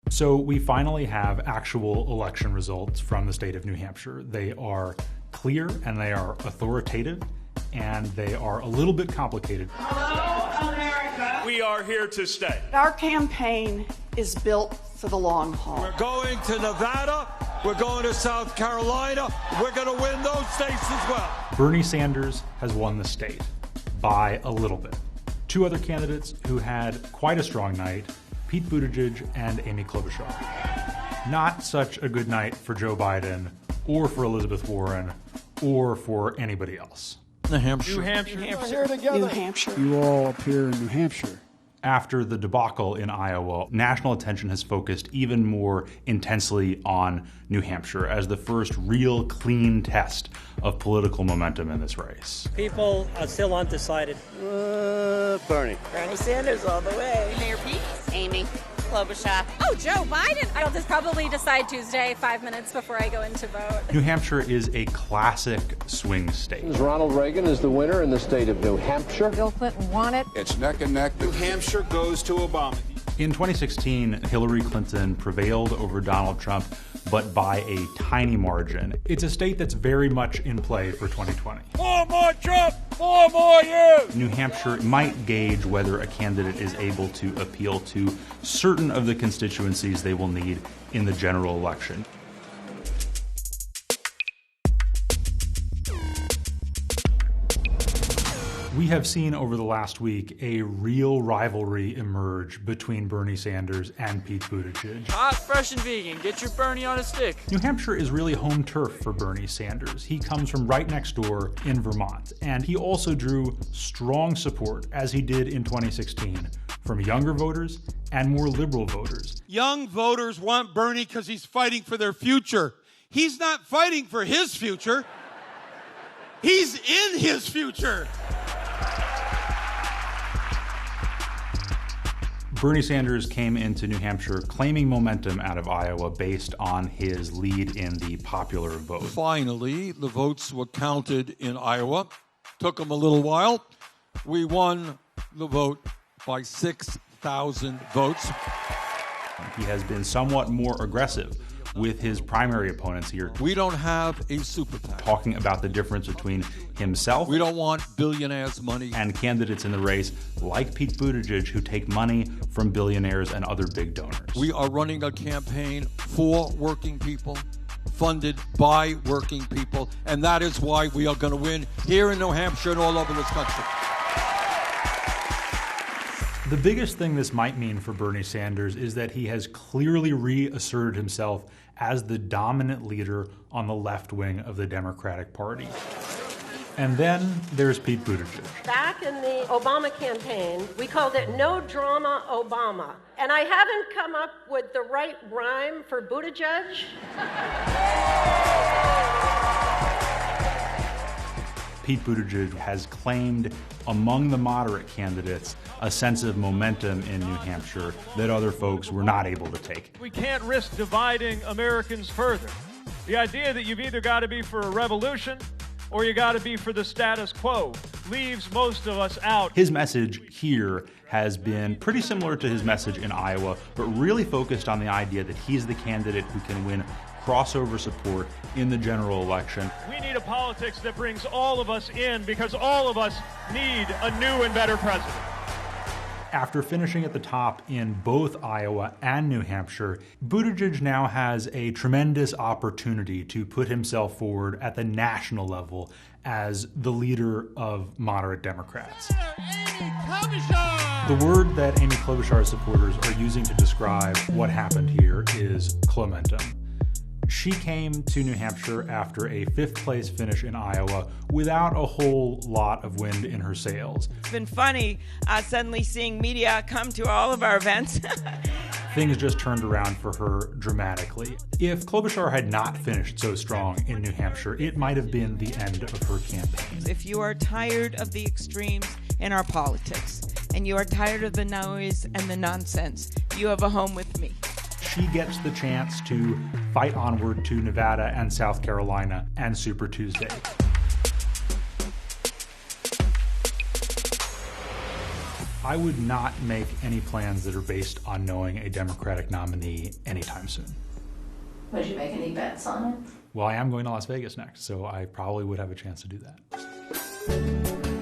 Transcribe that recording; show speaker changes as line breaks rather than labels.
So we finally have actual election results from the state of New Hampshire. They are clear and they are authoritative and they are a little bit complicated.
Hello, America.
We are here to stay.
Our campaign is built for the long haul.
We're going to Nevada. We're going to South Carolina. We're going to win those states as well.
Bernie Sanders has won the state by a little bit. Two other candidates who had quite a strong night, Pete Buttigieg and Amy Klobuchar. Not such a good night for Joe Biden or for Elizabeth Warren or for anybody else.
New Hampshire.
New Hampshire.
New Hampshire.
You all appear in New Hampshire.
After the debacle in Iowa, national attention has focused even more intensely on New Hampshire as the first real clean test of political momentum in this race.
People are still undecided.
Bernie Sanders all the way.
Mayor Pete. Amy Klobuchar. Oh, Joe Biden.
I'll just probably decide Tuesday, 5 minutes before I go in to vote.
New Hampshire is a classic swing state.
Ronald Reagan is the winner in the state of New Hampshire.
Bill Clinton won it.
It's neck and neck. New Hampshire goes to Obama.
In 2016, Hillary Clinton prevailed over Donald Trump, but by a tiny margin. It's a state that's very much in play for 2020.
4 more Trump, 4 more years.
New Hampshire might gauge whether a candidate is able to appeal to certain of the constituencies they will need in the general election. We have seen over the last week a real rivalry emerge between Bernie Sanders and Pete Buttigieg.
Hot, fresh, and vegan. Get your Bernie on a stick.
New Hampshire is really home turf for Bernie Sanders. He comes from right next door in Vermont, and he also drew strong support, as he did in 2016, from younger voters and more liberal voters.
Young voters want Bernie because he's fighting for their future. He's not fighting for his future. He's in his future.
Bernie Sanders came into New Hampshire claiming momentum out of Iowa based on his lead in the popular vote.
Finally, the votes were counted in Iowa. Took them a little while. We won the vote by 6,000 votes.
He has been somewhat more aggressive with his primary opponents here.
We don't have a super PAC.
Talking about the difference between himself.
We don't want billionaires' money.
And candidates in the race like Pete Buttigieg who take money from billionaires and other big donors.
We are running a campaign for working people, funded by working people, and that is why we are going to win here in New Hampshire and all over this country.
The biggest thing this might mean for Bernie Sanders is that he has clearly reasserted himself as the dominant leader on the left wing of the Democratic Party. And then there's Pete Buttigieg.
Back in the Obama campaign, we called it No Drama Obama. And I haven't come up with the right rhyme for Buttigieg.
Pete Buttigieg has claimed among the moderate candidates a sense of momentum in New Hampshire that other folks were not able to take.
We can't risk dividing Americans further. The idea that you've either got to be for a revolution or you got to be for the status quo leaves most of us out.
His message here has been pretty similar to his message in Iowa, but really focused on the idea that he's the candidate who can win crossover support in the general election.
We need a politics that brings all of us in because all of us need a new and better president.
After finishing at the top in both Iowa and New Hampshire, Buttigieg now has a tremendous opportunity to put himself forward at the national level as the leader of moderate Democrats. The word that Amy Klobuchar's supporters are using to describe what happened here is clementum. She came to New Hampshire after a 5th place finish in Iowa without a whole lot of wind in her sails.
It's been funny suddenly seeing media come to all of our events.
Things just turned around for her dramatically. If Klobuchar had not finished so strong in New Hampshire, it might have been the end of her campaign.
If you are tired of the extremes in our politics, and you are tired of the noise and the nonsense, you have a home with me.
She gets the chance to fight onward to Nevada and South Carolina and Super Tuesday. I would not make any plans that are based on knowing a Democratic nominee anytime soon.
Would you make any bets on it?
Well, I am going to Las Vegas next, so I probably would have a chance to do that.